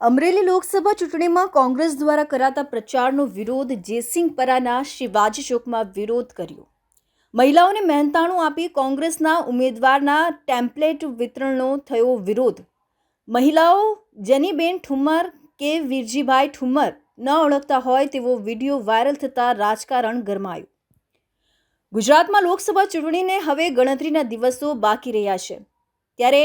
અમરેલી લોકસભા ચૂંટણીમાં કોંગ્રેસ દ્વારા કરાતા પ્રચારનો વિરોધ જયસિંહપરાના શિવાજી ચોકમાં વિરોધ કર્યો। મહિલાઓને મહેનતાણું આપી કોંગ્રેસના ઉમેદવારના ટેમ્પલેટ વિતરણનો થયો વિરોધ। મહિલાઓ જેનીબેન ઠુમ્મર કે વીરજીભાઈ ઠુમ્મર ન ઓળખતા હોય તેવો વિડીયો વાયરલ થતાં રાજકારણ ગરમાયું। ગુજરાતમાં લોકસભા ચૂંટણીને હવે ગણતરીના દિવસો બાકી રહ્યા છે, ત્યારે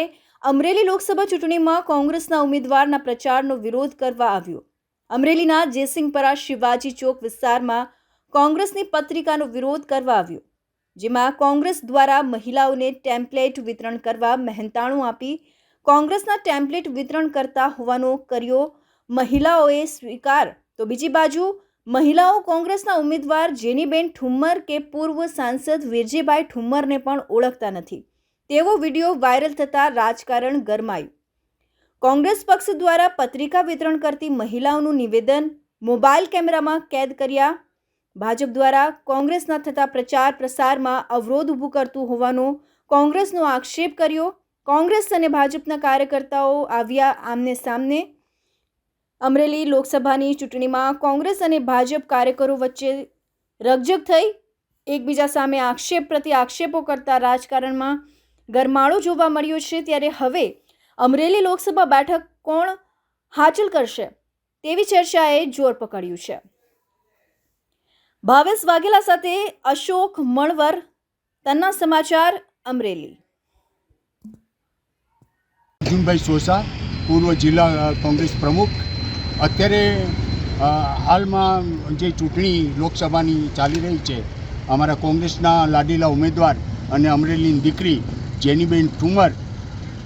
અમરેલી લોકસભા ચૂંટણીમાં કોંગ્રેસના ઉમેદવારના પ્રચારનો વિરોધ કરવા આવ્યો। અમરેલીના જયસિંહપરા શિવાજી ચોક વિસ્તારમાં કોંગ્રેસની પત્રિકાનો વિરોધ કરવા આવ્યો, જેમાં કોંગ્રેસ દ્વારા મહિલાઓને ટેમ્પલેટ વિતરણ કરવા મહેનતાણું આપી કોંગ્રેસના ટેમ્પલેટ વિતરણ કરતા હોવાનો કર્યો મહિલાઓએ સ્વીકાર, તો બીજી બાજુ મહિલાઓ કોંગ્રેસના ઉમેદવાર જેનીબેન ઠુમ્મર કે પૂર્વ સાંસદ વીરજીભાઈ ઠુમ્મરને પણ ઓળખતા નથી તેવો વિડીયો વાયરલ થતાં રાજકારણ ગરમાયું। કોંગ્રેસ પક્ષ દ્વારા પત્રિકા વિતરણ કરતી મહિલાઓનું નિવેદન મોબાઈલ કેમેરામાં કેદ કર્યા। ભાજપ દ્વારા કોંગ્રેસના થતા પ્રચાર પ્રસારમાં અવરોધ ઊભું કરતું હોવાનો કોંગ્રેસનો આક્ષેપ કર્યો। કોંગ્રેસ અને ભાજપના કાર્યકર્તાઓ આવ્યા આમને સામને। અમરેલી લોકસભાની ચૂંટણીમાં કોંગ્રેસ અને ભાજપ કાર્યકરો વચ્ચે રકઝક થઈ એકબીજા સામે આક્ષેપ પ્રતિ આક્ષેપો કરતા રાજકારણમાં ગરમાળો જોવા મળ્યો છે। ત્યારે હવે અમરેલી લોકસભા બેઠક કોણ હાંસલ કરશે તેવી ચર્ચાએ જોર પકડ્યું છે। ભાવેશ વાઘેલા સાથે અશોક મણવર, તન્ના સમાચાર, અમરેલી। અર્જુનભાઈ સોસા, પૂર્વ જિલ્લા કોંગ્રેસ પ્રમુખ। અત્યારે હાલમાં જે ચૂંટણી લોકસભાની ચાલી રહી છે, અમારા કોંગ્રેસના લાડીલા ઉમેદવાર અને અમરેલીની દીકરી જેનીબેન ઠુમ્મર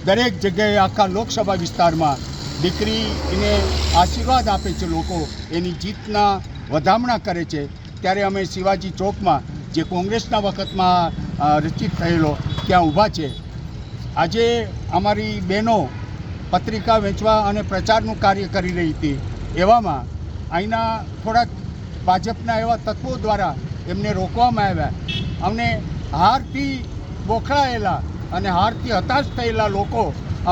દરેક જગ્યાએ આખા લોકસભા વિસ્તારમાં દીકરીને આશીર્વાદ આપે છે, લોકો એની જીતના વધામણા કરે છે। ત્યારે અમે શિવાજી ચોકમાં જે કોંગ્રેસના વખતમાં રચિત થયેલો ત્યાં ઊભા છે। આજે અમારી બહેનો પત્રિકા વેચવા અને પ્રચારનું કાર્ય કરી રહી હતી, એવામાં અહીંના થોડાક ભાજપના એવા તત્વો દ્વારા એમને રોકવામાં આવ્યા। અમને હારથી બોખડાયેલા અને હારથી હતાશ થયેલા લોકો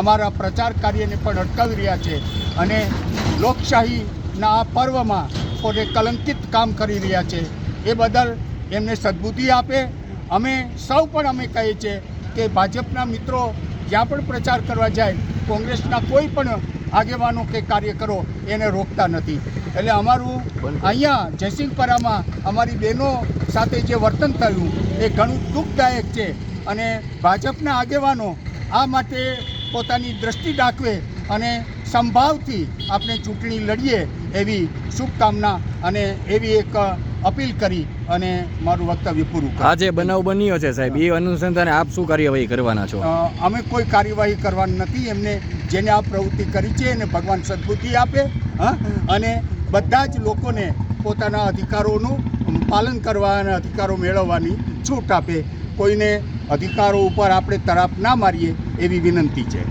અમારા પ્રચાર કાર્યને પણ અટકાવી રહ્યા છે અને લોકશાહીના આ પર્વમાં પોતે કલંકિત કામ કરી રહ્યા છે। એ બદલ એમને સદબુદ્ધિ આપે। અમે સૌ પણ અમે કહીએ છીએ કે ભાજપના મિત્રો જ્યાં પણ પ્રચાર કરવા જાય, કોંગ્રેસના કોઈ પણ આગેવાનો કે કાર્યકરો એને રોકતા નથી। એટલે અમારું અહીંયા જયસિંહપરામાં અમારી બહેનો સાથે જે વર્તન થયું એ ઘણું દુઃખદાયક છે અને ભાજપના આગેવાનો આ માટે પોતાની દ્રષ્ટિ દાખવે અને સંભાવથી આપણે ચૂંટણી લડીએ એવી શુભકામના અને એવી એક અપીલ કરી અને મારું વક્તવ્ય પૂરું કરું। આજે બનાવ બન્યો છે સાહેબ, એ અનુસંધાને આપ શું કાર્યવાહી કરવાના છો? અમે કોઈ કાર્યવાહી કરવાની નથી। એમને જેને આ પ્રવૃત્તિ કરી છે એને ભગવાન સદબુદ્ધિ આપે અને બધા જ લોકોને પોતાના અધિકારોનું પાલન કરવા અને અધિકારો મેળવવાની છૂટ આપે। કોઈને અધિકારો ઉપર આપણે તરાપ ના મારીએ એવી વિનંતી છે।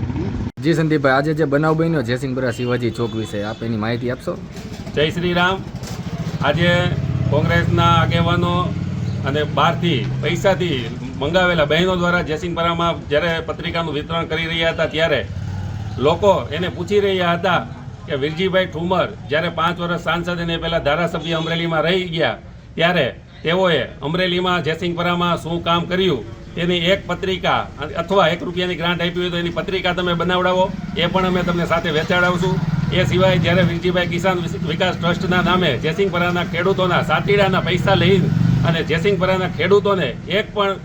જી સંદીપભાઈ, આજે જે બનાવ બન્યો જયસિંહપરા શિવાજી ચોક વિશે આપ એની માહિતી આપશો? જય શ્રી રામ। આજે કોંગ્રેસના આગેવાનો અને બહારથી પૈસાથી મંગાવેલા બહેનો દ્વારા જયસિંહપરામાં જ્યારે પત્રિકાનું વિતરણ કરી રહ્યા હતા, ત્યારે લોકો એને પૂછી રહ્યા હતા કે વીરજીભાઈ ઠુમ્મર જ્યારે 5 વર્ષ સાંસદ અને પહેલાં ધારાસભ્ય અમરેલીમાં રહી ગયા, ત્યારે તેઓએ અમરેલીમાં જયસિંહપરામાં શું કામ કર્યું તેની એક પત્રિકા અથવા 1 રૂપિયાની ગ્રાન્ટ આપી હોય તો એની પત્રિકા તમે બનાવડાવો, એ પણ અમે તમને સાથે વેચાડાવશું। એ સિવાય જ્યારે વીરજીભાઈ કિસાન વિકાસ ટ્રસ્ટના નામે જયસિંહપરાના ખેડૂતોના સાતીડાના પૈસા લઈને અને જયસિંહપરાના ખેડૂતોને એક પણ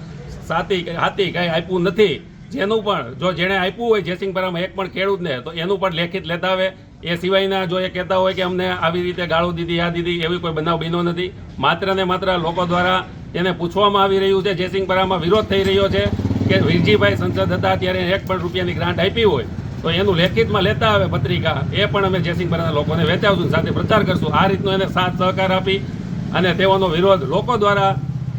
હાથી કાંઈ આપ્યું નથી, જેનું પણ જો જેણે આપ્યું હોય જયસિંહપરામાં એક પણ ખેડૂતને તો એનું પણ લેખિત લેતા આવે। એ સિવાયના જો એ કહેતા હોય કે અમને આવી રીતે ગાળો દીધી, આ દીધી, એવી કોઈ બનાવ બન્યો નથી। માત્ર ને માત્ર લોકો દ્વારા એને પૂછવામાં આવી રહ્યું છે, જયસિંહપરામાં વિરોધ થઈ રહ્યો છે કે વીરજીભાઈ સંસદ હતા ત્યારે 1 પણ રૂપિયાની ગ્રાન્ટ આપી હોય તો એનું લેખિતમાં લેતા આવે પત્રિકા, એ પણ અમે જયસિંહપરાના લોકોને વેચાવશું, સાથે પ્રચાર કરશું। આ રીતનો એને સાથ સહકાર આપી અને તેઓનો વિરોધ લોકો દ્વારા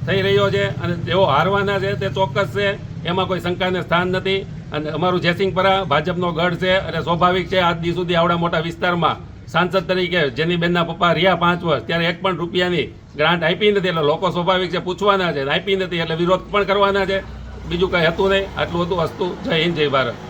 થઈ રહ્યો છે અને તેઓ હારવાના છે તે ચોક્કસ છે, એમાં કોઈ શંકાને સ્થાન નથી। અને અમારું જયસિંહપરા ભાજપનો ગઢ છે અને સ્વાભાવિક છે આજ દી સુધી આવડા મોટા વિસ્તારમાં સાંસદ તરીકે જેનીબેનના પપ્પા રહ્યા 5 વર્ષ, ત્યારે 1 પણ રૂપિયાની ગ્રાન્ટ આપી નથી, એટલે લોકો સ્વાભાવિક છે પૂછવાના છે, આપી નથી એટલે વિરોધ પણ કરવાના છે। બીજું કંઈ હતું નહીં, આટલું હતું। અસ્તુ, જય હિન્દ, જય ભારત।